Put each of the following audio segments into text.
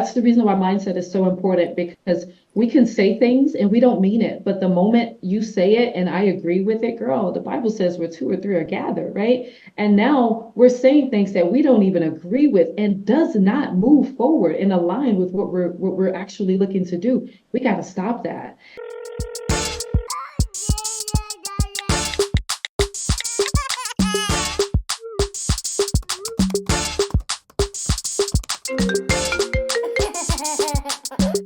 that's the reason why mindset is so important, because we can say things and we don't mean it. But the moment you say it and I agree with it, girl, the Bible says where two or three are gathered, right? And now we're saying things that we don't even agree with and does not move forward and align with what we're actually looking to do. We got to stop that.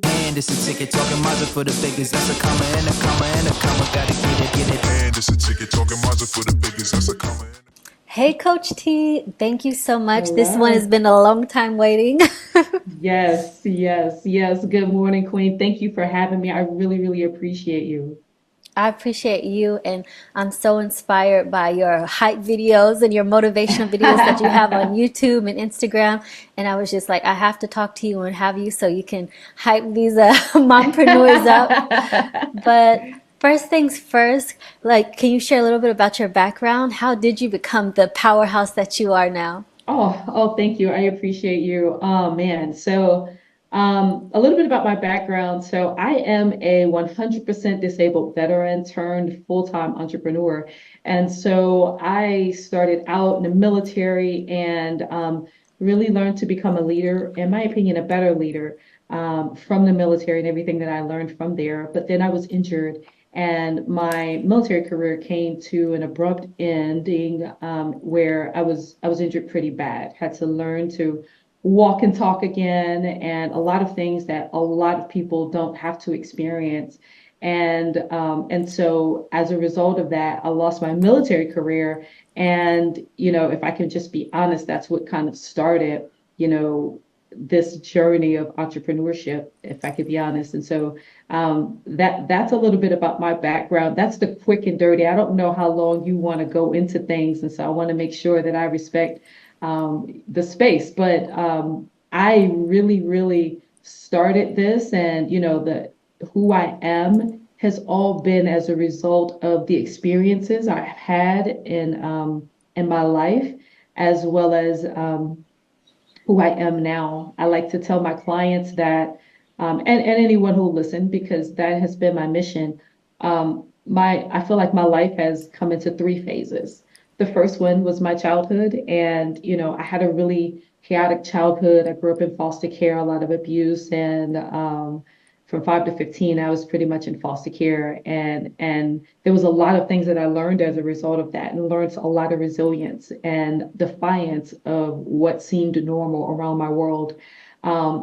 And it's a ticket talking Mazda for the biggest. That's a comma and a comma and a comma. Gotta get it. And it's a ticket talking Mazda for the biggest. That's a comma. Hey, Coach T, thank you so much. This one has Hello. been a long time waiting. Yes, yes, yes. Good morning, Queen. Thank you for having me. I really, really appreciate you. I appreciate you, and I'm so inspired by your hype videos and your motivational videos that you have on YouTube and Instagram. And I was just like, I have to talk to you and have you so you can hype these mompreneurs up. But first things first, like, can you share a little bit about your background? How did you become the powerhouse that you are now? Oh, thank you. I appreciate you. Oh man. A little bit about my background. So, I am a 100% disabled veteran turned full-time entrepreneur. And so, I started out in the military and really learned to become a leader, in my opinion, a better leader from the military and everything that I learned from there. But then I was injured, and my military career came to an abrupt ending, where I was injured pretty bad. Had to learn to walk and talk again, and a lot of things that a lot of people don't have to experience. And so as a result of that, I lost my military career. And if I can just be honest, that's what kind of started, you know, this journey of entrepreneurship, if I could be honest. And so that's a little bit about my background. That's the quick and dirty. I don't know how long you want to go into things, and so I want to make sure that I respect the space. But I really, really started this, and the who I am has all been as a result of the experiences I've had in my life, as well as who I am now. I like to tell my clients that, and anyone who will listen, because that has been my mission. I feel like my life has come into three phases. The first one was my childhood, and I had a really chaotic childhood. I grew up in foster care, a lot of abuse, and from 5 to 15, I was pretty much in foster care, and there was a lot of things that I learned as a result of that, and learned a lot of resilience and defiance of what seemed normal around my world.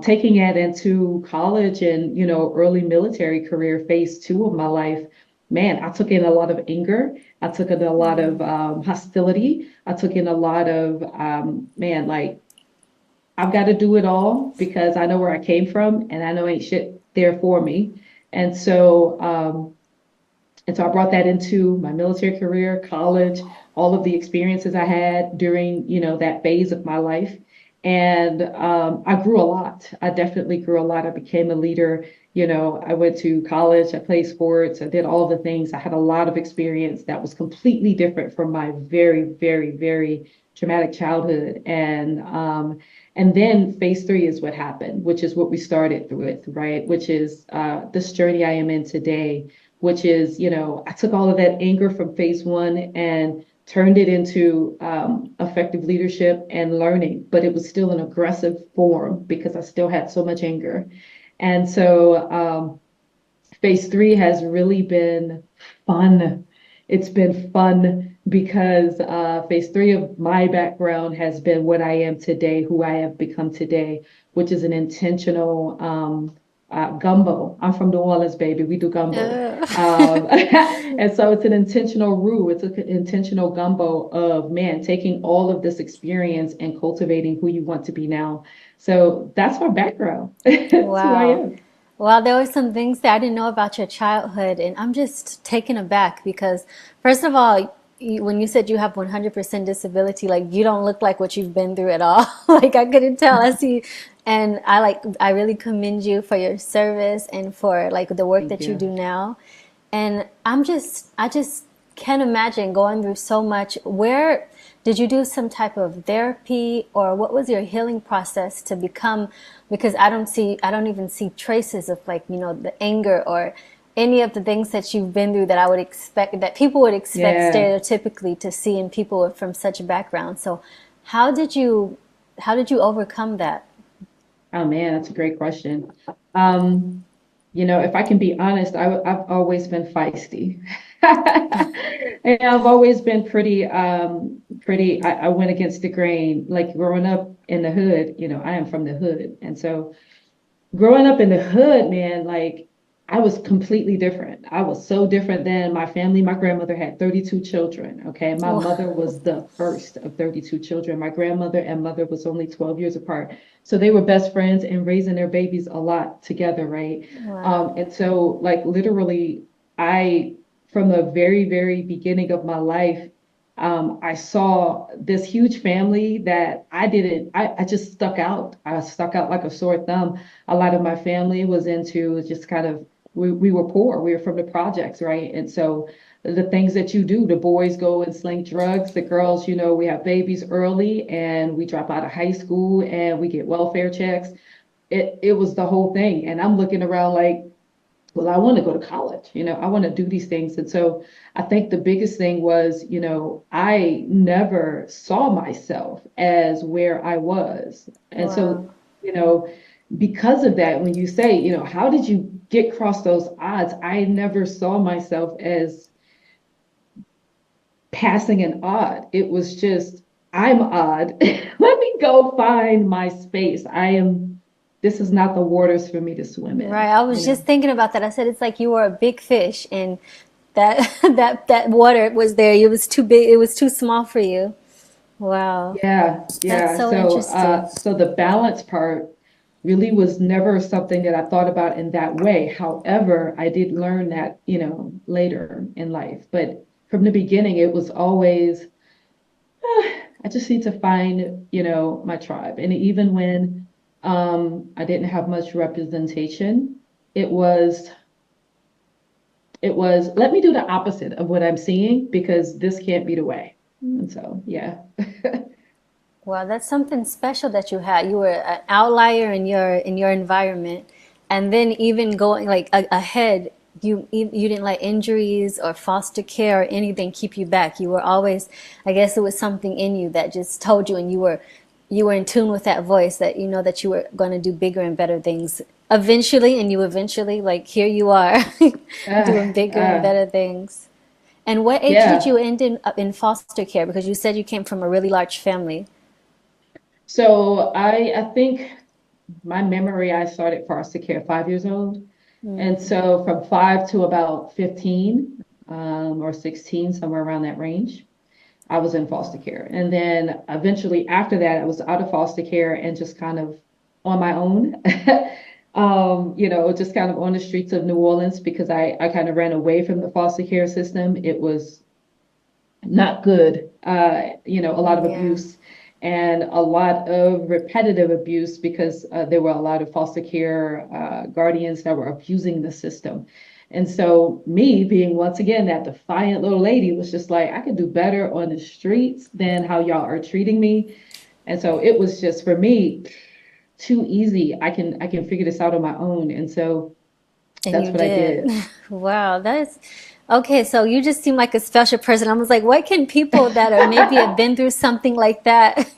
Taking it into college and early military career, phase two of my life, man, I took in a lot of anger. I took in a lot of hostility. I took in a lot of man, like, I've got to do it all because I know where I came from and I know ain't shit there for me. And so, I brought that into my military career, college, all of the experiences I had during, that phase of my life. And I grew a lot. I definitely grew a lot. I became a leader. I went to college, I played sports, I did all the things. I had a lot of experience that was completely different from my very, very, very traumatic childhood. And then phase three is what happened, which is what we started with, right? Which is this journey I am in today, which is, I took all of that anger from phase one and turned it into effective leadership and learning, but it was still an aggressive form because I still had so much anger. And so phase three has really been fun. It's been fun because phase three of my background has been what I am today, who I have become today, which is an intentional gumbo. I'm from New Orleans, baby. We do gumbo. Uh, And so it's an intentional roux. It's an intentional gumbo of, man, taking all of this experience and cultivating who you want to be now. So that's my background. That's who I wow. am. Well, there were some things that I didn't know about your childhood, and I'm just taken aback because, first of all, when you said you have 100% disability, like you don't look like what you've been through at all. Like I couldn't tell. I see, and I really commend you for your service and for like the work Thank that you you. do now. And I just can't imagine going through so much. Where Did you do some type of therapy, or what was your healing process to become, because I don't even see traces of, like, the anger or any of the things that you've been through that I would expect, that people would expect Yeah. stereotypically to see in people from such a background. So how did you how did you overcome that? Oh man, that's a great question. Um, if I can be honest, I've always been feisty. And I've always been I went against the grain. Like growing up in the hood, I am from the hood. And so growing up in the hood, man, like I was completely different. I was so different than my family. My grandmother had 32 children. Okay. My Oh, mother was the first of 32 children. My grandmother and mother was only 12 years apart. So they were best friends and raising their babies a lot together, right? wow. And so like literally I from the very, very beginning of my life, I saw this huge family that I just stuck out. I stuck out like a sore thumb. A lot of my family was into just kind of we were poor. We were from the projects, right? And so the things that you do, the boys go and sling drugs, the girls, we have babies early and we drop out of high school and we get welfare checks. It was the whole thing. And I'm looking around like, well, I want to go to college, I want to do these things. And so I think the biggest thing was, I never saw myself as where I was. And so, Wow. you know, because of that, when you say, how did you get across those odds? I never saw myself as passing an odd. It was just, I'm odd. Let me go find my space. This is not the waters for me to swim Right. in, I was just thinking about that. I said it's like you were a big fish and that that water was there. It was too big. It was too small for you. Wow. Yeah, That's yeah. so So, interesting. so the balance part really was never something that I thought about in that way. However, I did learn that, later in life. But from the beginning, it was always, I just need to find, my tribe. And even when I didn't have much representation, it was, let me do the opposite of what I'm seeing because this can't be the way. And so, yeah. Well, that's something special that you had. You were an outlier in your environment, and then even going like ahead, you didn't let injuries or foster care or anything keep you back. You were always, I guess it was something in you that just told you, and you were in tune with that voice that you know that you were going to do bigger and better things eventually, and you eventually, like, here you are doing bigger and Uh, better things. And what age did yeah. you end in foster care? Because you said you came from a really large family. So I think my memory, I started foster care 5 years old. And so from 5 to about 15, or 16, somewhere around that range, I was in foster care. And then eventually after that, I was out of foster care and just kind of on my own. Just kind of on the streets of New Orleans because I kind of ran away from the foster care system. It was not good. A lot of Yeah. abuse and a lot of repetitive abuse because there were a lot of foster care guardians that were abusing the system. And so, me being once again that defiant little lady was just like, I could do better on the streets than how y'all are treating me. And so, it was just for me too easy. I can figure this out on my own. And so, And that's you what I did. did. Wow, that's okay. So you just seem like a special person. I was like, what can people that are maybe have been through something like that?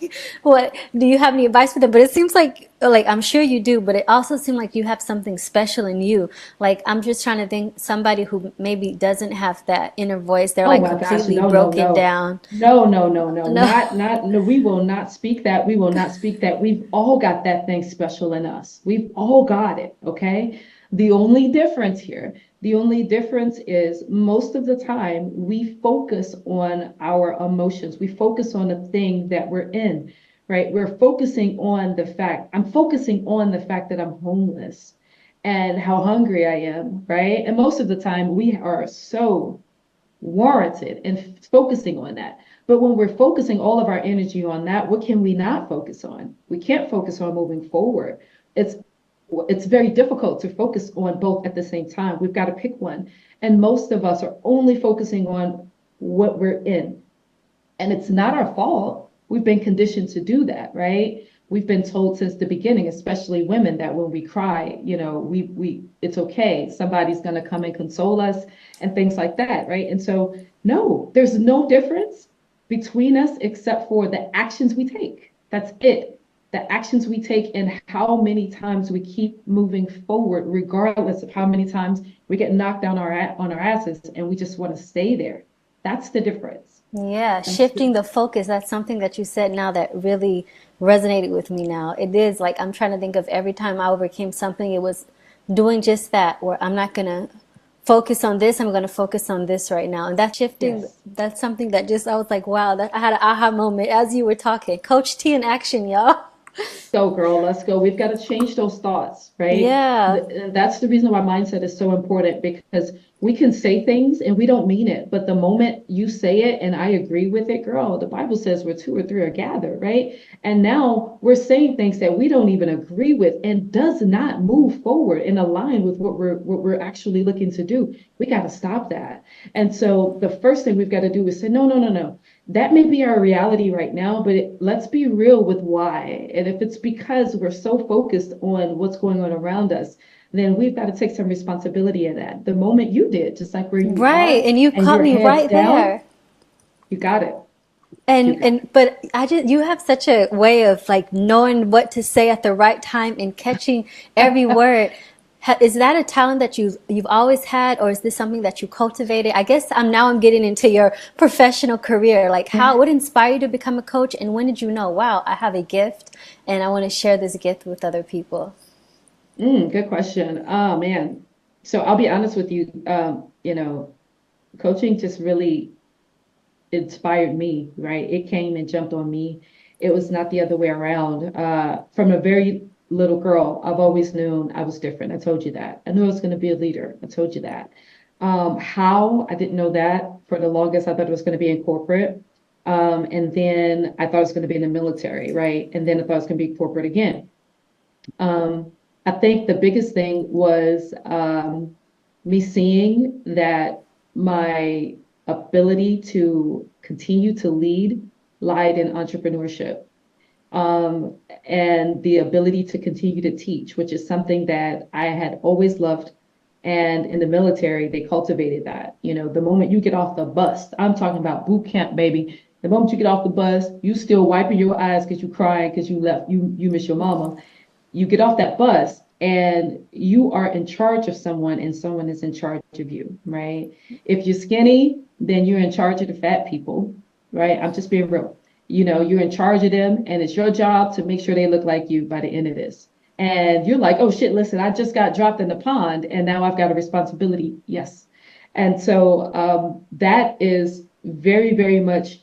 What do you have any advice for them? But it seems like I'm sure you do, but it also seems like you have something special in you. Like I'm just trying to think somebody who maybe doesn't have that inner voice. They're Oh like my gosh, completely no, no, broken no. down. No, no, no, no. No. No, we will not speak that. We will not speak that. We've all got that thing special in us. We've all got it, okay? The only difference is most of the time we focus on our emotions. We focus on the thing that we're in, right? I'm focusing on the fact that I'm homeless and how hungry I am, right? And most of the time we are so warranted in focusing on that. But when we're focusing all of our energy on that, what can we not focus on? We can't focus on moving forward. It's it's very difficult to focus on both at the same time. We've got to pick one. And most of us are only focusing on what we're in. And it's not our fault. We've been conditioned to do that, right? We've been told since the beginning, especially women, that when we cry, we it's okay. Somebody's gonna come and console us and things like that, right? And so, no, there's no difference between us except for the actions we take. That's it. The actions we take and how many times we keep moving forward, regardless of how many times we get knocked down on our asses and we just want to stay there. That's the difference. Yeah, That's shifting the focus. That's something that you said now that really resonated with me now. It is like I'm trying to think of every time I overcame something, it was doing just that, where I'm not going to focus on this, I'm going to focus on this right now. And that shifting, yes. that's something that just, I was like, wow, that I had an aha moment as you were talking. Coach T in action, y'all. Go, girl, let's go. We've got to change those thoughts, right? Yeah, And that's the reason why mindset is so important because we can say things and we don't mean it. But the moment you say it and I agree with it, girl, the Bible says where two or three are gathered, right? And now we're saying things that we don't even agree with and does not move forward and align with what we're actually looking to do. We got to stop that. And so the first thing we've got to do is say, no, no, no, no. That may be our reality right now, but let's be real with why. And if it's because we're so focused on what's going on around us, then we've got to take some responsibility in that. The moment you did, just like where you right. are And you and caught your me head's right down, there. you got it. You And got it. but I just you have such a way of like knowing what to say at the right time and catching every word. Is that a talent that you've always had, or is this something that you cultivated? I guess I'm getting into your professional career. Like, what inspired you to become a coach, and when did you know, wow, I have a gift, and I want to share this gift with other people? Good question. Oh man. So I'll be honest with you. Coaching just really inspired me, right? It came and jumped on me. It was not the other way around. From a very little girl, I've always known I was different. I told you that. I knew I was going to be a leader. I told you that. How? I didn't know that. For the longest, I thought it was going to be in corporate. And then I thought it was going to be in the military, right? And then I thought it was going to be corporate again. I think the biggest thing was me seeing that my ability to continue to lead lied in entrepreneurship, and the ability to continue to teach, which is something that I had always loved. And in the military, they cultivated that. The moment you get off the bus, I'm talking about boot camp, baby. The moment you get off the bus, you still wiping your eyes because you crying because you miss your mama. You get off that bus and you are in charge of someone and someone is in charge of you, right? If you're skinny, then you're in charge of the fat people, right? I'm just being real. You're in charge of them and it's your job to make sure they look like you by the end of this. And you're like, oh shit, listen, I just got dropped in the pond and now I've got a responsibility. Yes. And so that is very, very much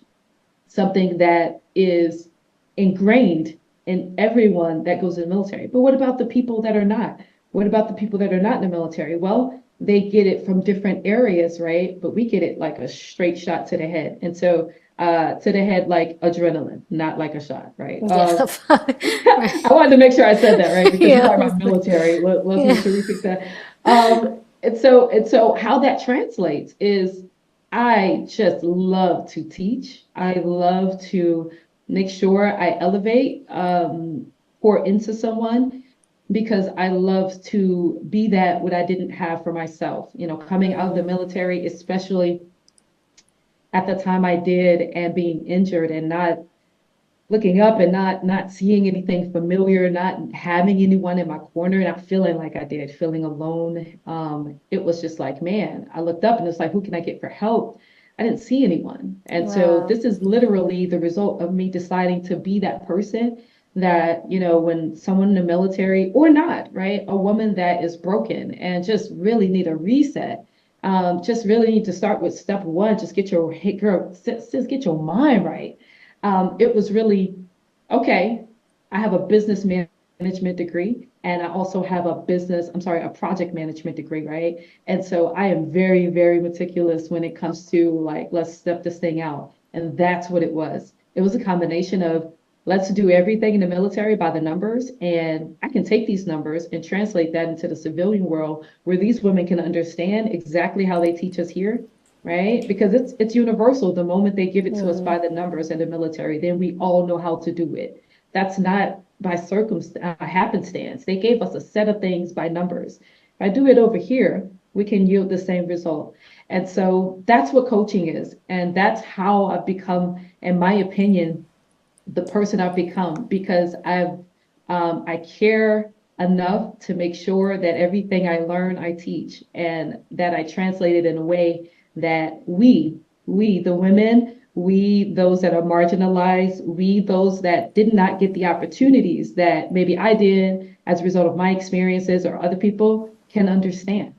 something that is ingrained in everyone that goes in the military. But what about the people that are not? What about the people that are not in the military? Well, they get it from different areas, right? But we get it like a straight shot to the head. And so to the head like adrenaline, not like a shot, right? Yeah, I wanted to make sure I said that, right? Because you're yeah, talking about military. Let's make yeah. sure we fix that. And so how that translates is I just love to teach. I love to make sure I elevate, pour into someone because I love to be that what I didn't have for myself. Coming out of the military, especially at the time I did, and being injured and not looking up and not seeing anything familiar, not having anyone in my corner, not feeling like I did, feeling alone. It was just like, man, I looked up and it's like, who can I get for help? I didn't see anyone. And so Wow. this is literally the result of me deciding to be that person that, when someone in the military or not, right, a woman that is broken and just really need a reset. Just really need to start with step one. Just get your, hey girl, just get your mind right. It was really okay. I have a business management degree and I also have a project management degree, right? And so I am very, very meticulous when it comes to like, let's step this thing out. And that's what it was. It was a combination of let's do everything in the military by the numbers. And I can take these numbers and translate that into the civilian world where these women can understand exactly how they teach us here right? Because it's universal. The moment they give it to us by the numbers in the military, then we all know how to do it. That's not by happenstance. They gave us a set of things by numbers. If I do it over here, we can yield the same result. And so that's what coaching is. And that's how I've become, in my opinion, the person I've become because I care enough to make sure that everything I learn I teach and that I translate it in a way that we the women, we those that are marginalized, we those that did not get the opportunities that maybe I did as a result of my experiences or other people can understand.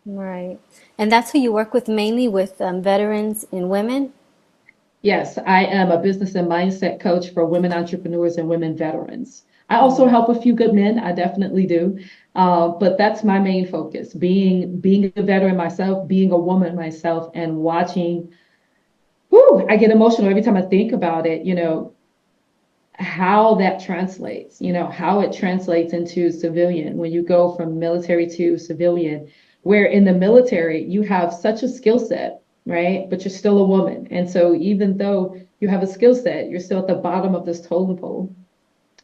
Right. And that's who you work with mainly with veterans and women? Yes, I am a business and mindset coach for women entrepreneurs and women veterans. I also Mm. help a few good men. I definitely do. But that's my main focus, being a veteran myself, being a woman myself, and watching. Whew, I get emotional every time I think about it, how that translates, how it translates into civilian when you go from military to civilian, where in the military you have such a skill set, right? But you're still a woman. And so even though you have a skill set, you're still at the bottom of this totem pole.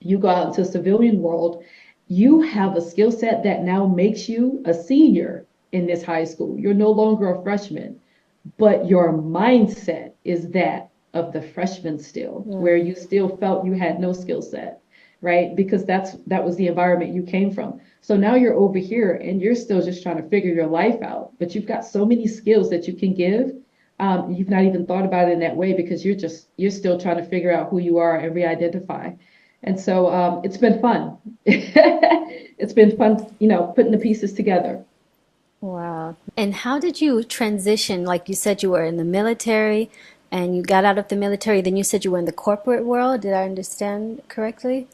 You go out into the civilian world, you have a skill set that now makes you a senior in this high school. You're no longer a freshman, but your mindset is that of the freshman still, where Mm. you still felt you had no skill set, right? Because that was the environment you came from. So now you're over here and you're still just trying to figure your life out, but you've got so many skills that you can give. You've not even thought about it in that way because you're still trying to figure out who you are and re-identify. And so it's been fun. It's been fun, putting the pieces together. Wow. And how did you transition? Like you said, you were in the military and you got out of the military, then you said you were in the corporate world. Did I understand correctly?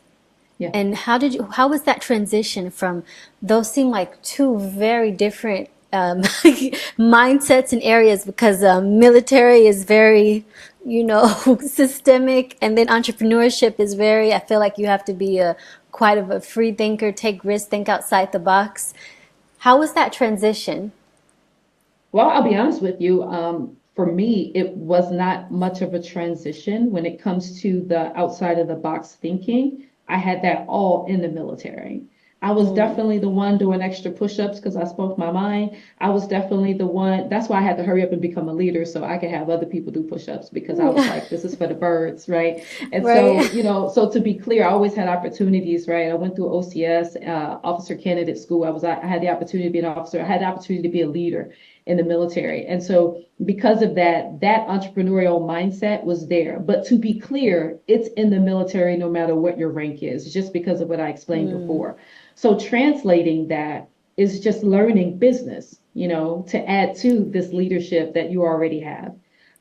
Yeah. And how was that transition from those seem like two very different mindsets and areas because military is very, systemic, and then entrepreneurship is very, I feel like you have to be a quite of a free thinker, take risks, think outside the box. How was that transition? Well, I'll be honest with you. For me, it was not much of a transition when it comes to the outside of the box thinking. I had that all in the military. I was Mm. definitely the one doing extra push-ups because I spoke my mind. I was definitely the one. That's why I had to hurry up and become a leader so I could have other people do push-ups because I was like, this is for the birds, right? And Right. so, so to be clear, I always had opportunities, right? I went through OCS, officer candidate school. I had the opportunity to be an officer. I had the opportunity to be a leader in the military. And so because of that, that entrepreneurial mindset was there. But to be clear, it's in the military no matter what your rank is, just because of what I explained Mm. before. So translating that is just learning business, to add to this leadership that you already have.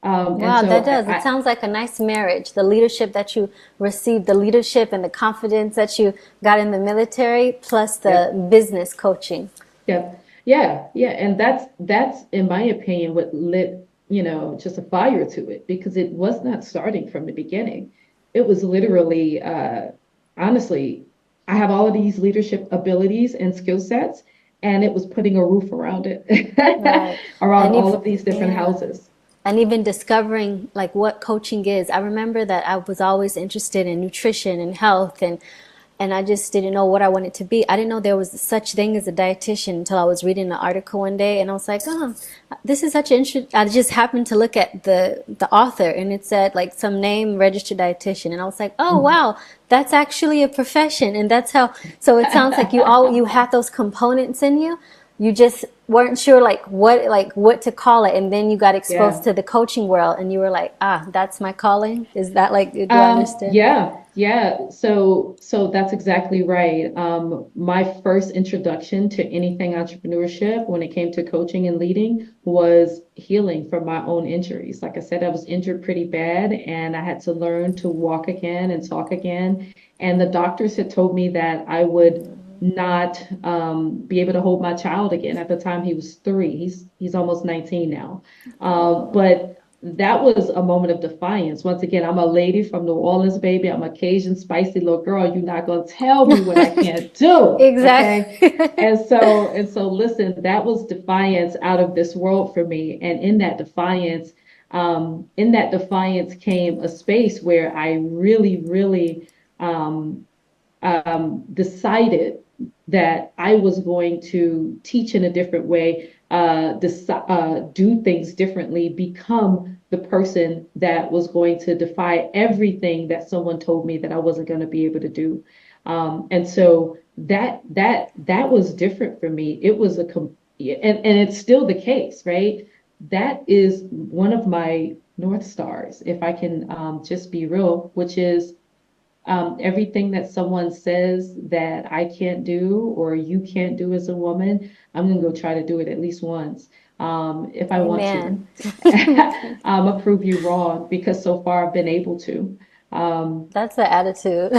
And Wow, so that does. It sounds like a nice marriage. The leadership that you received, the leadership and the confidence that you got in the military, plus yep. the business coaching. Yeah, yeah. And that's in my opinion what lit, just a fire to it because it was not starting from the beginning. It was literally honestly, I have all of these leadership abilities and skill sets, and it was putting a roof around it, Right. around And all if, of these different yeah. houses. And even discovering like what coaching is. I remember that I was always interested in nutrition and health, and I just didn't know what I wanted to be. I didn't know there was such thing as a dietitian until I was reading an article one day, and I was like, "Oh, this is such an interest." I just happened to look at the author, and it said like some name registered dietitian, and I was like, "Oh Mhm. wow, that's actually a profession." And that's how. So it sounds like you had those components in you. You just weren't sure like what to call it, and then you got exposed Yeah. to the coaching world, and you were like, "Ah, that's my calling." Is that like? Do I understand? Yeah. So that's exactly right. My first introduction to anything entrepreneurship when it came to coaching and leading was healing from my own injuries. Like I said, I was injured pretty bad and I had to learn to walk again and talk again. And the doctors had told me that I would not be able to hold my child again. At the time, he was 3. He's almost 19 now. Oh. But that was a moment of defiance. Once again, I'm a lady from New Orleans, baby. I'm a Cajun spicy little girl. You're not gonna tell me what I can't do. Okay. Exactly. And so listen, that was defiance out of this world for me. And in that defiance came a space where I really, really um decided that I was going to teach in a different way, do things differently, become the person that was going to defy everything that someone told me that I wasn't going to be able to do. And so that was different for me. It was and it's still the case, right? That is one of my North Stars, if I can just be real, which is everything that someone says that I can't do or you can't do as a woman, I'm gonna go try to do it at least once, if I want to. Amen. I'm gonna prove you wrong because so far I've been able to. Um, That's the attitude.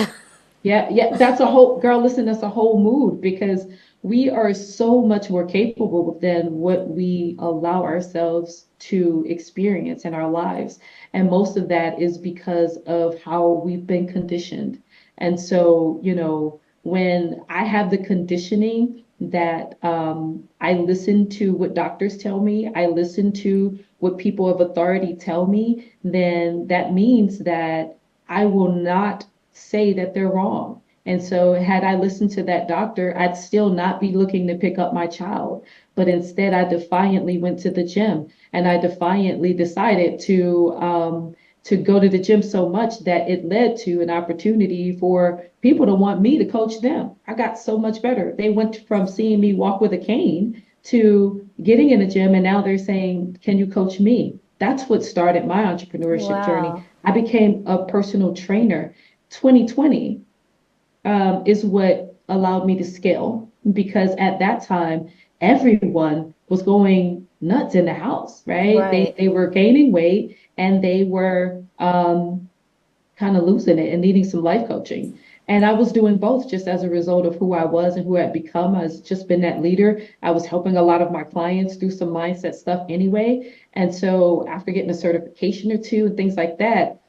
yeah, yeah, that's a whole girl. Listen, that's a whole mood because we are so much more capable than what we allow ourselves to experience in our lives. And most of that is because of how we've been conditioned. And so, when I have the conditioning that I listen to what doctors tell me, I listen to what people of authority tell me, then that means that I will not say that they're wrong. And so, had I listened to that doctor, I'd still not be looking to pick up my child. But instead, I defiantly went to the gym and I defiantly decided to go to the gym so much that it led to an opportunity for people to want me to coach them. I got so much better. They went from seeing me walk with a cane to getting in the gym, and now they're saying, "Can you coach me?" That's what started my entrepreneurship journey. Wow. I became a personal trainer. 2020 is what allowed me to scale because at that time everyone was going nuts in the house, right? They Right. they were gaining weight and they were kind of losing it and needing some life coaching. And I was doing both just as a result of who I was and who I'd become. I was just been that leader. I was helping a lot of my clients through some mindset stuff anyway. And so after getting a certification or two and things like that,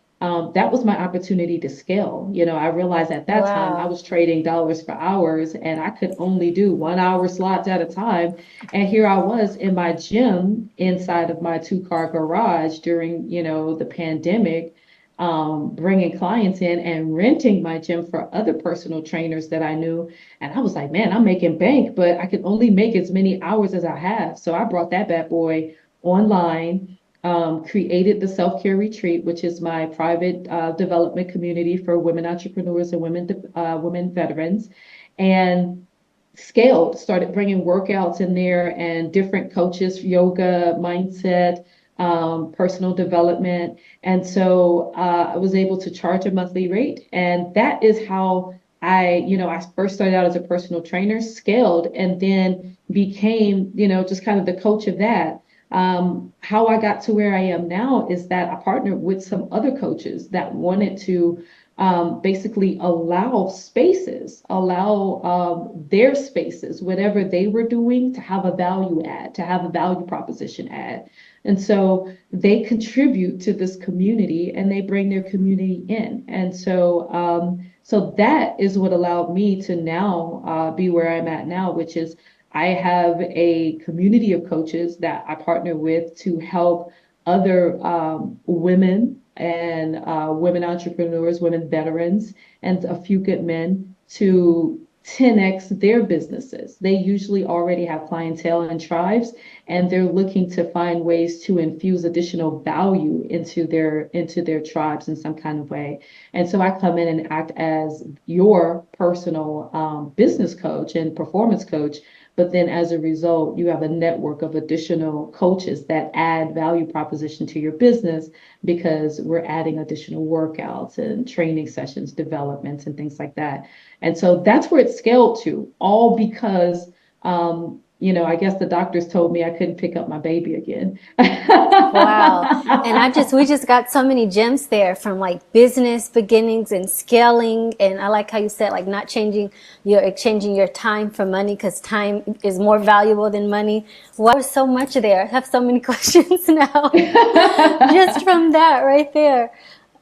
that was my opportunity to scale. I realized at that time I Wow. was trading dollars for hours and I could only do 1 hour slots at a time. And here I was in my gym inside of my two-car garage during, the pandemic, bringing clients in and renting my gym for other personal trainers that I knew. And I was like, man, I'm making bank, but I can only make as many hours as I have. So I brought that bad boy online, created the self-care retreat, which is my private development community for women entrepreneurs and women veterans, and scaled, started bringing workouts in there and different coaches, yoga, mindset, personal development. And so I was able to charge a monthly rate. And that is how I first started out as a personal trainer, scaled, and then became, just kind of the coach of that. How I got to where I am now is that I partnered with some other coaches that wanted to basically allow their spaces, whatever they were doing, to have a value add, to have a value proposition add. And so they contribute to this community and they bring their community in. And so that is what allowed me to now be where I'm at now, which is I have a community of coaches that I partner with to help other women and women entrepreneurs, women veterans, and a few good men to 10x their businesses. They usually already have clientele and tribes, and they're looking to find ways to infuse additional value into their tribes in some kind of way. And so I come in and act as your personal business coach and performance coach. But then as a result, you have a network of additional coaches that add value proposition to your business because we're adding additional workouts and training sessions, developments, and things like that. And so that's where it's scaled to, all because I guess the doctors told me I couldn't pick up my baby again. Wow. And we just got so many gems there from like business beginnings and scaling. And I like how you said like not exchanging your time for money because time is more valuable than money. Wow, there's so much there. I have so many questions now just from that right there.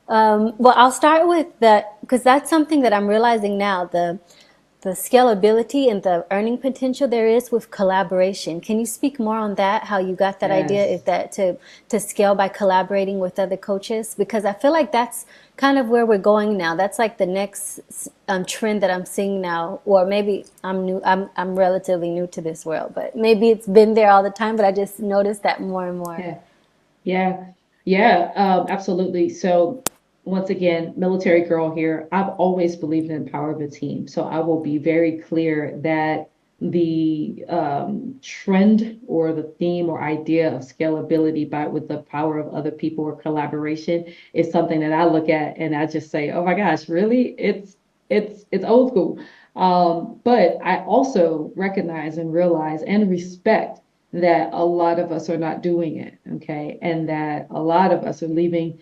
Well, I'll start with that because that's something that I'm realizing now. The scalability and the earning potential there is with collaboration. Can you speak more on that? How you got that idea? Is Yes. that to scale by collaborating with other coaches? Because I feel like that's kind of where we're going now. That's like the next trend that I'm seeing now. Or maybe I'm new. I'm relatively new to this world, but maybe it's been there all the time. But I just noticed that more and more. Yeah. Yeah, yeah, absolutely. So once again, military girl here, I've always believed in the power of a team. So I will be very clear that the trend or the theme or idea of scalability by with the power of other people or collaboration is something that I look at and I just say, oh my gosh, really? It's old school. But I also recognize and realize and respect that a lot of us are not doing it, okay? And that a lot of us are leaving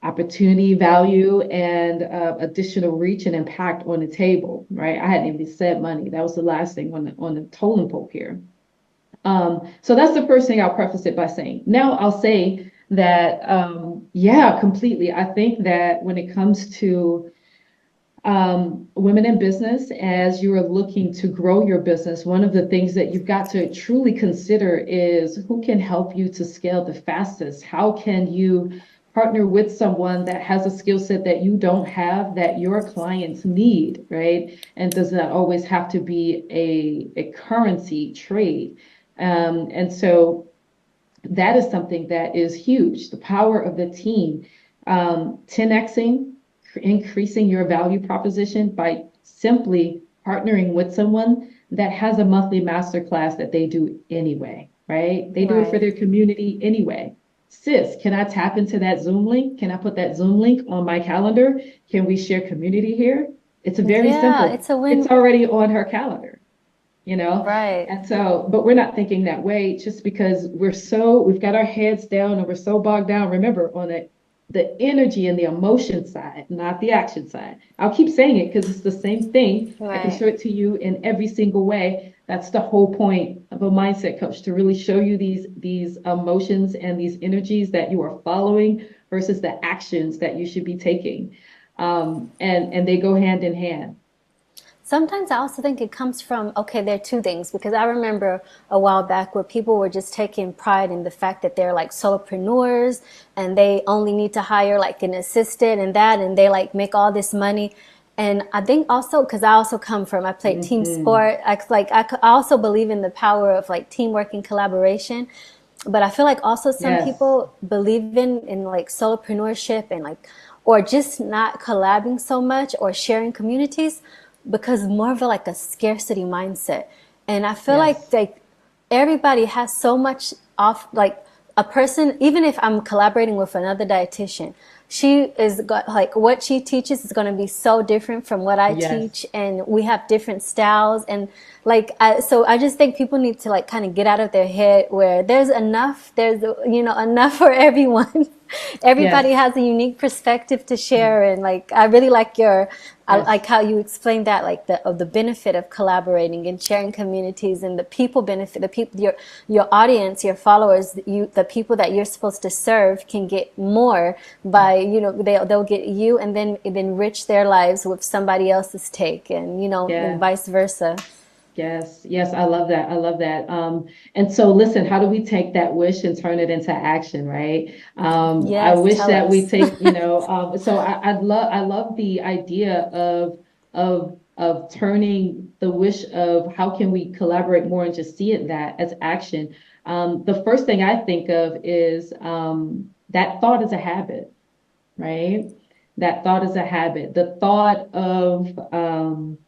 opportunity, value, and additional reach and impact on the table, right? I hadn't even said money. That was the last thing on the totem pole here. So that's the first thing I'll preface it by saying. Now I'll say that, yeah, completely. I think that when it comes to women in business, as you are looking to grow your business, one of the things that you've got to truly consider is who can help you to scale the fastest? How can you partner with someone that has a skill set that you don't have that your clients need, right? And does not always have to be a currency trade. And so that is something that is huge. The power of the team, 10xing, increasing your value proposition by simply partnering with someone that has a monthly masterclass that they do anyway, right? They do it for Right. their community anyway. Sis, can I tap into that Zoom link? Can I put that Zoom link on my calendar? Can we share community here? It's very Yeah, simple. it's a It's win. already on her calendar, you know? Right. And so, but we're not thinking that way just because we've got our heads down and we're so bogged down. Remember, on the energy and the emotion side, not the action side. I'll keep saying it because it's the same thing. I can Right. show it to you in every single way. That's the whole point of a mindset coach, to really show you these emotions and these energies that you are following versus the actions that you should be taking. And they go hand in hand. Sometimes I also think it comes from, okay, there are two things, because I remember a while back where people were just taking pride in the fact that they're like solopreneurs and they only need to hire like an assistant and they like make all this money. And I think also, because I played team Hmm. sport, I also believe in the power of like teamwork and collaboration. But I feel like also some Yes. people believe in like solopreneurship and like, or just not collabing so much or sharing communities because more of a, like a scarcity mindset. And I feel Yes. like everybody has so much off, like a person, even if I'm collaborating with another dietitian, she is like what she teaches is going to be so different from what I Yes. teach, and we have different styles. And so I just think people need to like kind of get out of their head where there's enough for everyone. Everybody Yes. has a unique perspective to share, and like I really like I Yes. like how you explained that, like the benefit of collaborating and sharing communities and the people benefit, the people, your audience, your followers, the people that you're supposed to serve can get more by, they'll get you and then it enrich their lives with somebody else's take, and and Yeah. vice versa. Yes, yes, I love that. I love that. And so listen, how do we take that wish and turn it into action, right? I Yes, wish tell that we us. take, so I love the idea of turning the wish of how can we collaborate more and just see it that as action. The first thing I think of is that thought is a habit, right? That thought is a habit. The thought of um,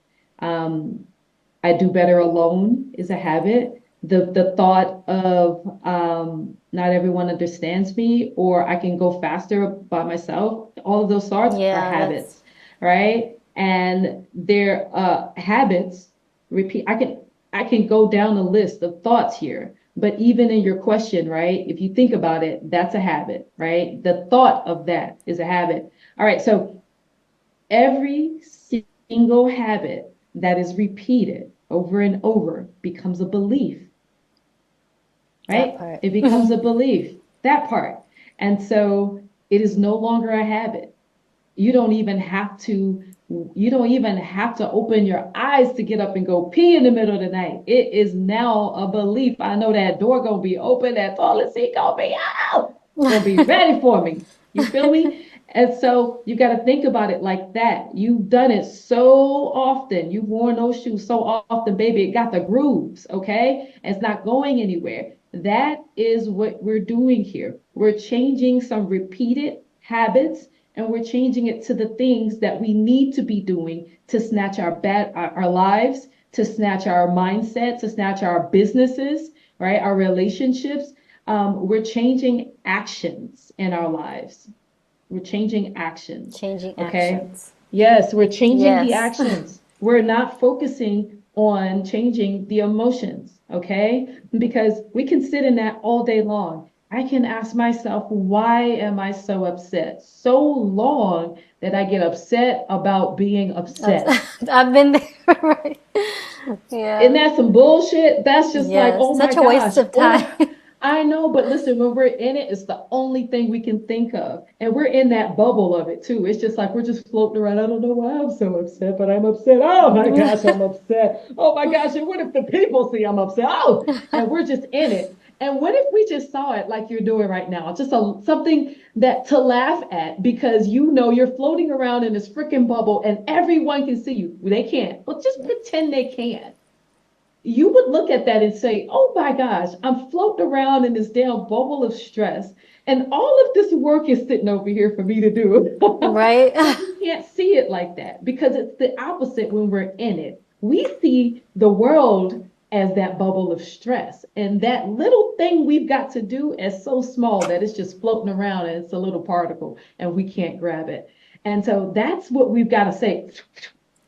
I do better alone is a habit. The thought of not everyone understands me, or I can go faster by myself, all of those thoughts are Yeah, that's habits, right? And they're habits repeat. I can. I can go down a list of thoughts here. But even in your question, right? If you think about it, that's a habit, right? The thought of that is a habit. All right. So every single habit that is repeated over and over becomes a belief, That right? part. It becomes a belief, that part. And so it is no longer a habit. You don't even have to you don't even have to open your eyes to get up and go pee in the middle of the night. It is now a belief. I know that door gonna be open, that toilet seat gonna be out, gonna be ready for me. You feel me? And so you got to think about it like that. You've done it so often. You've worn those shoes so often, baby. It got the grooves, okay? It's not going anywhere. That is what we're doing here. We're changing some repeated habits, and we're changing it to the things that we need to be doing to snatch our lives, to snatch our mindset, to snatch our businesses, right? Our relationships. We're changing actions in our lives. We're changing actions. Changing Okay. actions. Yes, we're changing the Yes. actions. We're not focusing on changing the emotions. Okay. Because we can sit in that all day long. I can ask myself, why am I so upset? So long that I get upset about being upset. I've been there, right? Isn't Yeah. that some bullshit? That's just like, Yes. oh my Such a waste gosh, of time. I know, but listen, when we're in it, it's the only thing we can think of. And we're in that bubble of it too. It's just like we're just floating around. I don't know why I'm so upset, but I'm upset. Oh my gosh, I'm upset. Oh my gosh, and what if the people see I'm upset? Oh, and we're just in it. And what if we just saw it like you're doing right now? Just something that to laugh at because you know you're floating around in this freaking bubble and everyone can see you. They can't. Well, just pretend they can. You would look at that and say, oh my gosh, I'm floating around in this damn bubble of stress. And all of this work is sitting over here for me to do. Right? But we can't see it like that because it's the opposite when we're in it. We see the world as that bubble of stress. And that little thing we've got to do is so small that it's just floating around and it's a little particle and we can't grab it. And so that's what we've got to say.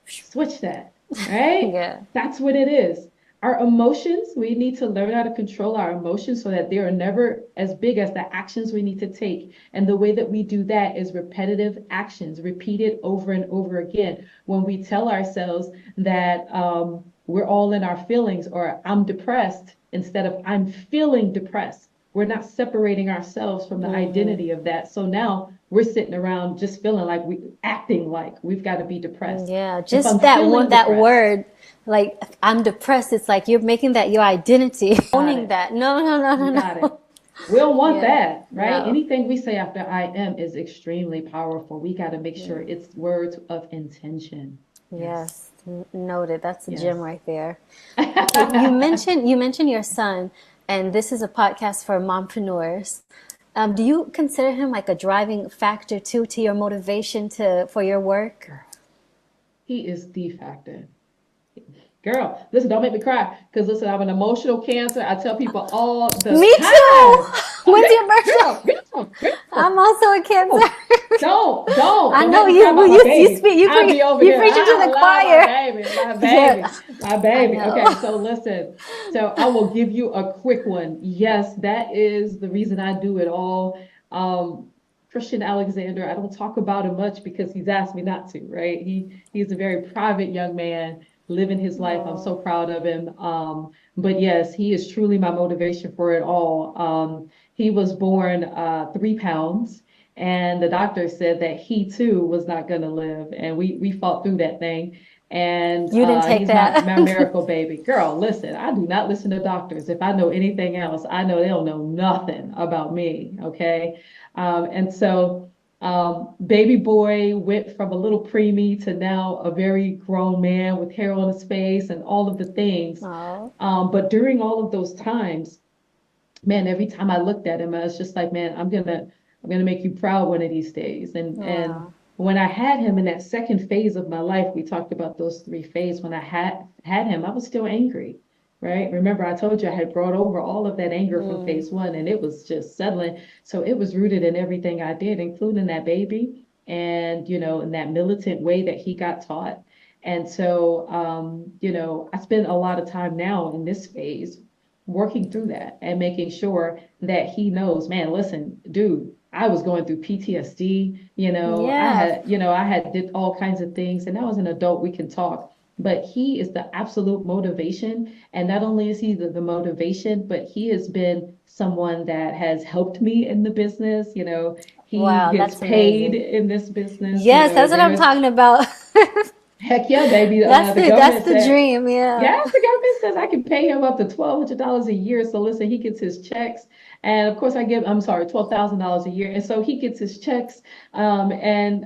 Switch that, right? Yeah. That's what it is. Our emotions, we need to learn how to control our emotions so that they are never as big as the actions we need to take. And the way that we do that is repetitive actions, repeated over and over again. When we tell ourselves that we're all in our feelings or I'm depressed instead of I'm feeling depressed, we're not separating ourselves from the Hmm. identity of that. So now we're sitting around just feeling like acting like we've got to be depressed. Yeah. If Just I'm that feeling one, that depressed, word, like I'm depressed. It's like you're making that your identity, got owning it. that. No, no, no, You no, got it. no. We don't want Yeah. that, right? No. Anything we say after I am is extremely powerful. We got to make sure it's words of intention. Yes. Yes. Noted. That's a gem Yes. right there. Okay. You mentioned your son, and this is a podcast for mompreneurs. Do you consider him like a driving factor too to your motivation to for your work? Girl, he is the factor. Girl, listen, don't make me cry. Because listen, I'm an emotional cancer. I tell people all the Me too. time. Oh, When's your birthday? girl. I'm also a Cancer. I Don't know make me cry you. about my You baby. speak. You I'll preach. be over You here. preaching to I the love my choir. baby, my baby, Yeah, my I baby. Okay, know. so listen. So I will give you a quick one. Yes, that is the reason I do it all. Um, Christian Alexander, I don't talk about him much because he's asked me not to, right? He's a very private young man living his life. I'm Oh, so proud of him. But yes, he is truly my motivation for it all. He was born 3 pounds, and the doctor said that he too was not going to live, and we fought through that thing. And you didn't take he's my that. miracle baby. Girl, listen, I do not listen to doctors. If I know anything else, I know they don't know nothing about me. Okay. And so baby boy went from a little preemie to now a very grown man with hair on his face and all of the things. Oh, But during all of those times, man, every time I looked at him, I was just like, man, I'm gonna make you proud one of these days. And wow. when I had him in that second phase of my life, we talked about those three phases. When I had him, I was still angry, right? Remember, I told you I had brought over all of that anger from Mm, phase one, and it was just settling. So it was rooted in everything I did, including that baby, and in that militant way that he got taught. And so, I spend a lot of time now in this phase working through that and making sure that he knows, man, listen, dude, I was going through PTSD, Yeah. I had did all kinds of things, and now as an adult, we can talk. But he is the absolute motivation. And not only is he the motivation, but he has been someone that has helped me in the business. He Wow, gets that's paid amazing. in this business. Yes, that's what I'm There's talking about. heck yeah, baby. The That's government the said, dream, yeah. yes, the government says I can pay him up to $1,200 a year. So listen, he gets his checks. And of course, I'm sorry, $12,000 a year. And so he gets his checks. And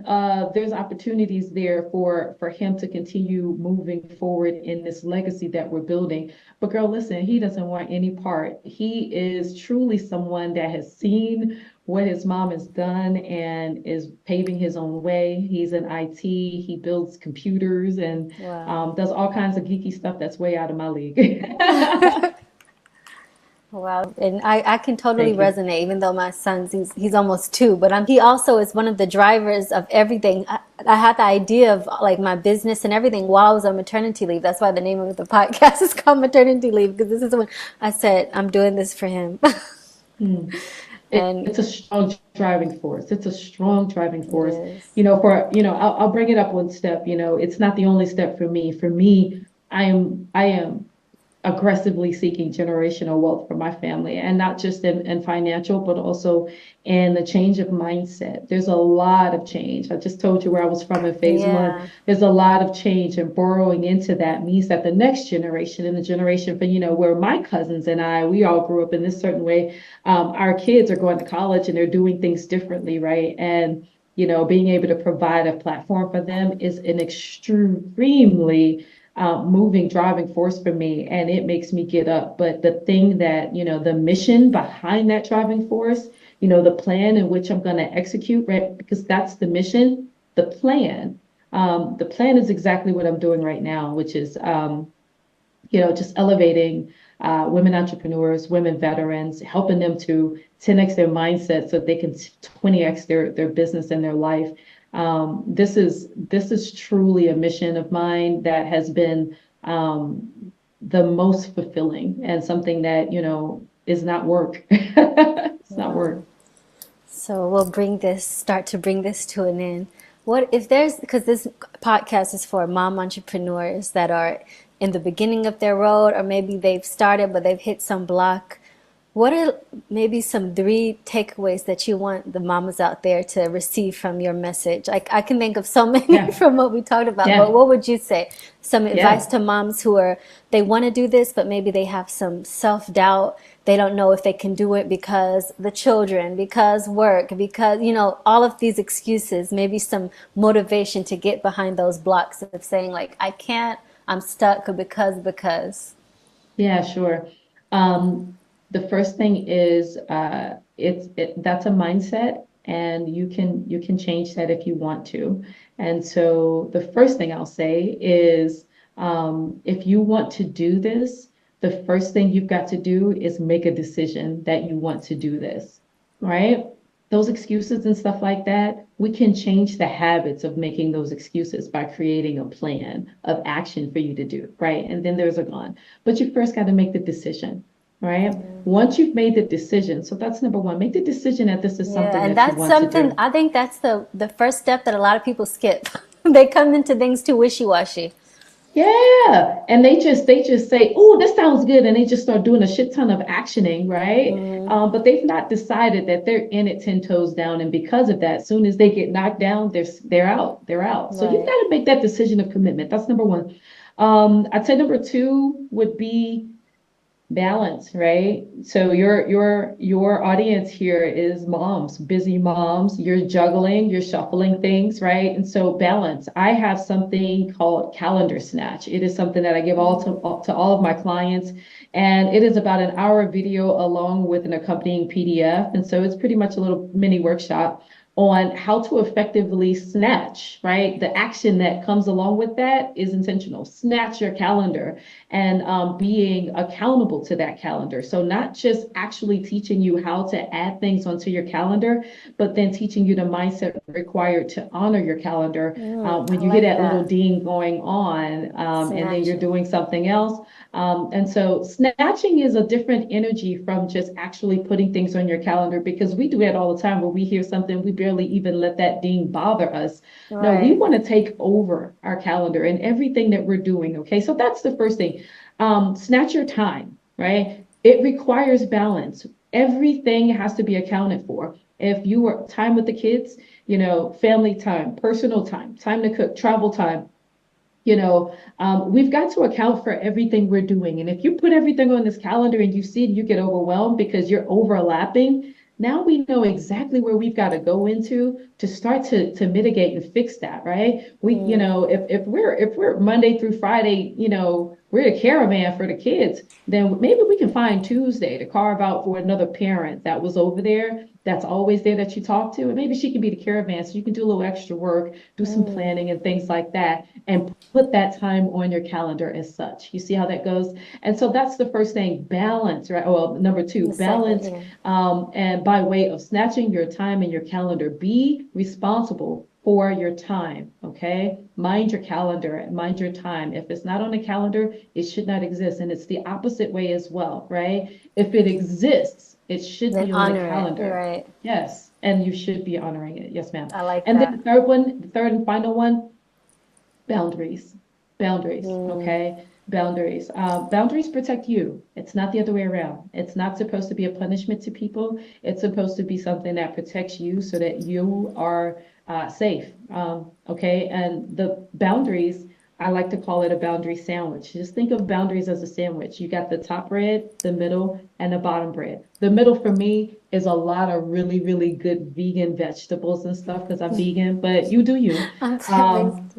there's opportunities there for him to continue moving forward in this legacy that we're building. But girl, listen, he doesn't want any part. He is truly someone that has seen what his mom has done and is paving his own way. He's in IT, he builds computers and Wow. does all kinds of geeky stuff that's way out of my league. Wow. And I can totally Thank you. resonate, even though my son's, he's almost two, but he also is one of the drivers of everything. I had the idea of like my business and everything while I was on maternity leave. That's why the name of the podcast is called Maternity Leave, because this is when I said, I'm doing this for him. Hmm. And It's a strong driving force. It's a strong driving it force. is. I'll bring it up one step. It's not the only step for me. For me, I am aggressively seeking generational wealth for my family, and not just in financial, but also in the change of mindset. There's a lot of change. I just told you where I was from in phase one. Yeah. There's a lot of change, and borrowing into that means that the next generation and the generation for, where my cousins and we all grew up in this certain way, our kids are going to college and they're doing things differently, right? And being able to provide a platform for them is an extremely moving driving force for me, and it makes me get up. But the thing that, the mission behind that driving force, the plan in which I'm going to execute, right? Because that's the mission, the plan. The plan is exactly what I'm doing right now, which is, just elevating women entrepreneurs, women veterans, helping them to 10x their mindset so they can 20x their business and their life. This is truly a mission of mine that has been the most fulfilling and something that is not work. It's not Wow. work. So we'll start to bring this to an end. What if there's, because this podcast is for mom entrepreneurs that are in the beginning of their road, or maybe they've started but they've hit some block. What are maybe some three takeaways that you want the mamas out there to receive from your message? I can think of so many Yeah, from what we talked about, but yeah, what would you say? Some advice yeah. to moms they want to do this, but maybe they have some self-doubt. They don't know if they can do it because the children, because work, because, all of these excuses, maybe some motivation to get behind those blocks of saying like, I can't, I'm stuck because. Yeah, sure. Um, the first thing is that's a mindset, and you can change that if you want to. And so the first thing I'll say is, if you want to do this, the first thing you've got to do is make a decision that you want to do this, right? Those excuses and stuff like that, we can change the habits of making those excuses by creating a plan of action for you to do, right? And then there's a gone. But you first got to make the decision, right? Once you've made the decision, so that's number one, make the decision that this is Yeah, something and that you that's want to something, do. I think that's the first step that a lot of people skip. They come into things too wishy-washy. Yeah. And they just say, oh, this sounds good. And they just start doing a shit ton of actioning, right? But they've not decided that they're in it 10 toes down. And because of that, as soon as they get knocked down, they're out. They're out. So you've got Right. to make that decision of commitment. That's number one. I'd say number two would be balance, right? So your audience here is moms, busy moms. You're juggling, you're shuffling things, right? And so balance. I have something called calendar snatch. It is something that I give all of my clients, and it is about an hour video along with an accompanying PDF. And so it's pretty much a little mini workshop on how to effectively snatch, right? The action that comes along with that is intentional. Snatch your calendar and being accountable to that calendar. So, not just actually teaching you how to add things onto your calendar, but then teaching you the mindset required to honor your calendar I when you hear like that little that. ding going on and then you're Snatching. doing something else. And so snatching is a different energy from just actually putting things on your calendar because we do that all the time when we hear something, we barely even let that ding bother us. No, we Right. want to take over our calendar and everything that we're doing. Okay. So that's the first thing. Snatch your time, right? It requires balance. Everything has to be accounted for. If you were time with the kids, family time, personal time, time to cook, travel time, we've got to account for everything we're doing. And if you put everything on this calendar and you see it, you get overwhelmed because you're overlapping. Now we know exactly where we've got to go into to start to mitigate and fix that, right? Mm, If we're Monday through Friday, we're the caravan for the kids, then maybe we can find Tuesday to carve out for another parent that was over there, that's always there that you talk to. And maybe she can be the caravan so you can do a little extra work, do some mm. planning and things like that. And put that time on your calendar as such. You see how that goes? And so that's the first thing, balance, right? Well, number two, The second, balance. yeah. And by way of snatching your time in your calendar, be responsible for your time. Okay. Mind your calendar, mind your time. If it's not on the calendar, it should not exist. And it's the opposite way as well, right? If it exists, it should Then be on the honor it. You're calendar. right. Yes. And you should be honoring it. Yes, ma'am. I like And then that. the third and final one, boundaries. Boundaries. Mm, Okay. Boundaries. Boundaries protect you. It's not the other way around. It's not supposed to be a punishment to people. It's supposed to be something that protects you so that you are safe. Okay. And the boundaries, I like to call it a boundary sandwich. Just think of boundaries as a sandwich. You got the top bread, the middle, and the bottom bread. The middle for me is a lot of really, really good vegan vegetables and stuff because I'm vegan, but you do you. I'm thanks. Um,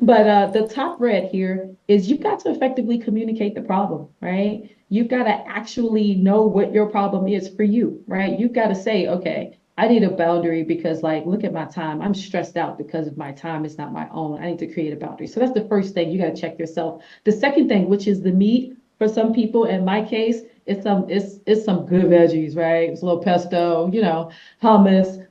but the top red here is you've got to effectively communicate the problem, right? You've got to actually know what your problem is for you, right? You've got to say, okay, I need a boundary because, like, look at my time. I'm stressed out because of my time is not my own. I need to create a boundary. So that's the first thing you got to check yourself. The second thing, which is the meat for some people, in my case, it's some good veggies, right? It's a little pesto, hummus,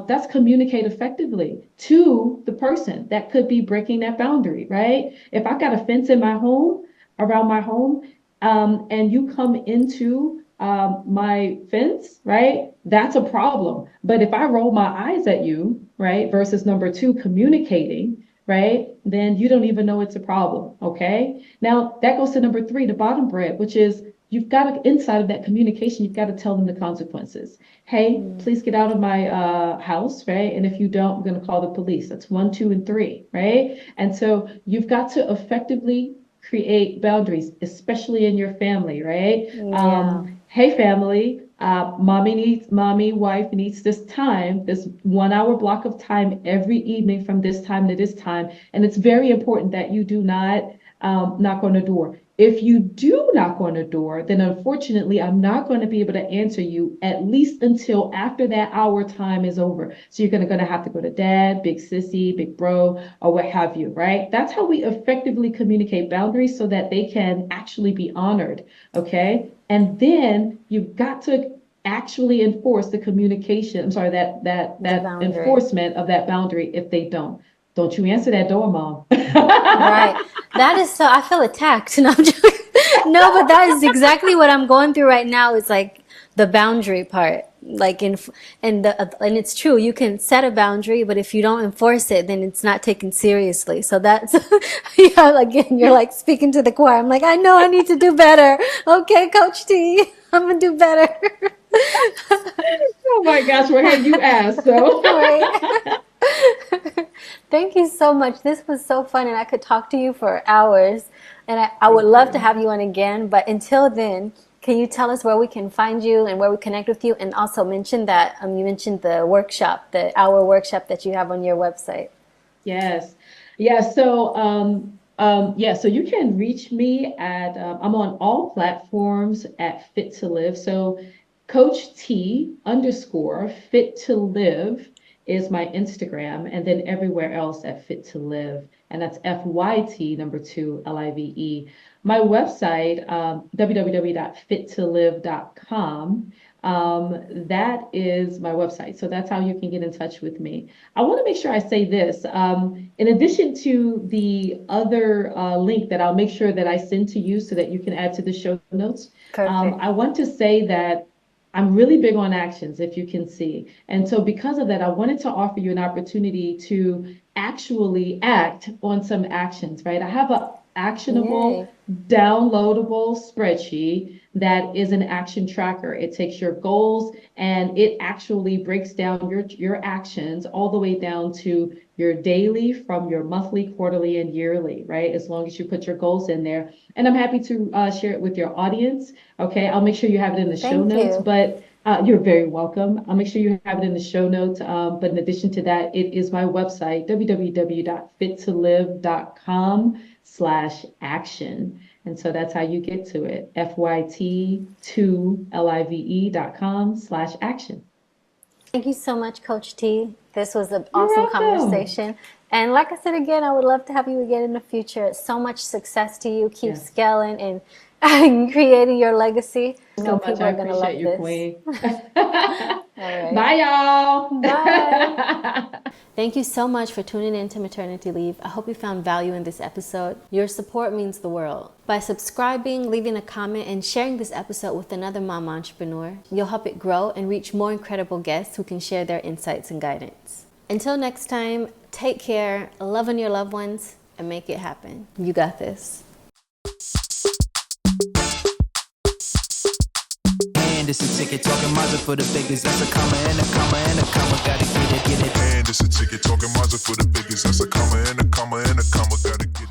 that's communicate effectively to the person that could be breaking that boundary, right? If I've got a fence in my home, around my home, and you come into my fence, right? That's a problem. But if I roll my eyes at you, right, versus number two, communicating, right, then you don't even know it's a problem, okay? Now that goes to number three, the bottom bread, which is you've got to, inside of that communication, you've got to tell them the consequences. Hey, Mm, please get out of my house, right? And if you don't, I'm going to call the police. That's one, two, and three, right? And so you've got to effectively create boundaries, especially in your family, right? yeah. Hey, family, mommy, wife needs this time, this 1 hour block of time every evening from this time to this time. And it's very important that you do not knock on the door. If you do knock on the door, then unfortunately, I'm not going to be able to answer you at least until after that hour time is over. So you're going to have to go to dad, big sissy, big bro, or what have you, right? That's how we effectively communicate boundaries so that they can actually be honored, okay? And then you've got to actually enforce the communication. I'm sorry, The that boundary. enforcement of that boundary if they don't. Don't you answer that door, mom. Right. That is so, I feel attacked. No, I'm joking. No, but that is exactly what I'm going through right now. Is like the boundary part. Like and it's true. You can set a boundary, but if you don't enforce it, then it's not taken seriously. So that's yeah. Again, you're like speaking to the choir. I'm like, I know I need to do better. Okay, Coach T, I'm gonna do better. Oh my gosh, what had you asked? So Right. Thank you so much. This was so fun, and I could talk to you for hours. And I would thank love to you. have you on again. But until then, can you tell us where we can find you and where we connect with you? And also mention that you mentioned the workshop, the hour workshop that you have on your website. Yes. Yeah. So you can reach me at I'm on all platforms at Fit to Live. So Coach T underscore Fit to Live is my Instagram, and then everywhere else at Fit to Live. And that's FYT number two, LIVE. My website, www.fittolive.com. That is my website. So that's how you can get in touch with me. I want to make sure I say this. In addition to the other link that I'll make sure that I send to you so that you can add to the show notes, Perfect. I want to say that I'm really big on actions, if you can see. And so because of that, I wanted to offer you an opportunity to actually act on some actions, right? I have a actionable, Yay. downloadable spreadsheet that is an action tracker. It takes your goals and it actually breaks down your actions all the way down to your daily, from your monthly, quarterly, and yearly, right? As long as you put your goals in there. And I'm happy to share it with your audience. Okay, I'll make sure you have it in the show Thank notes, you. but you're very welcome. I'll make sure you have it in the show notes. But in addition to that, it is my website, www.fittolive.com/action. And so that's how you get to it, FYT2LIVE.com/action. Thank you so much, Coach T. This was an You're awesome welcome. conversation. And like I said again, I would love to have you again in the future. So much success to you. Keep Yes, scaling and creating your legacy. I know so much. people I are going to appreciate love you, this. Queen. All right. Bye, y'all. Bye. Thank you so much for tuning in to Maternity Leave. I hope you found value in this episode. Your support means the world. By subscribing, leaving a comment, and sharing this episode with another mom entrepreneur, you'll help it grow and reach more incredible guests who can share their insights and guidance. Until next time, take care, love on your loved ones, and make it happen. You got this. And it's a ticket talking Mazda for the biggest. That's a comma and a comma and a comma. Gotta get it, get it. And it's a ticket talking Mazda for the biggest. That's a comma and a comma and a comma. Gotta get it.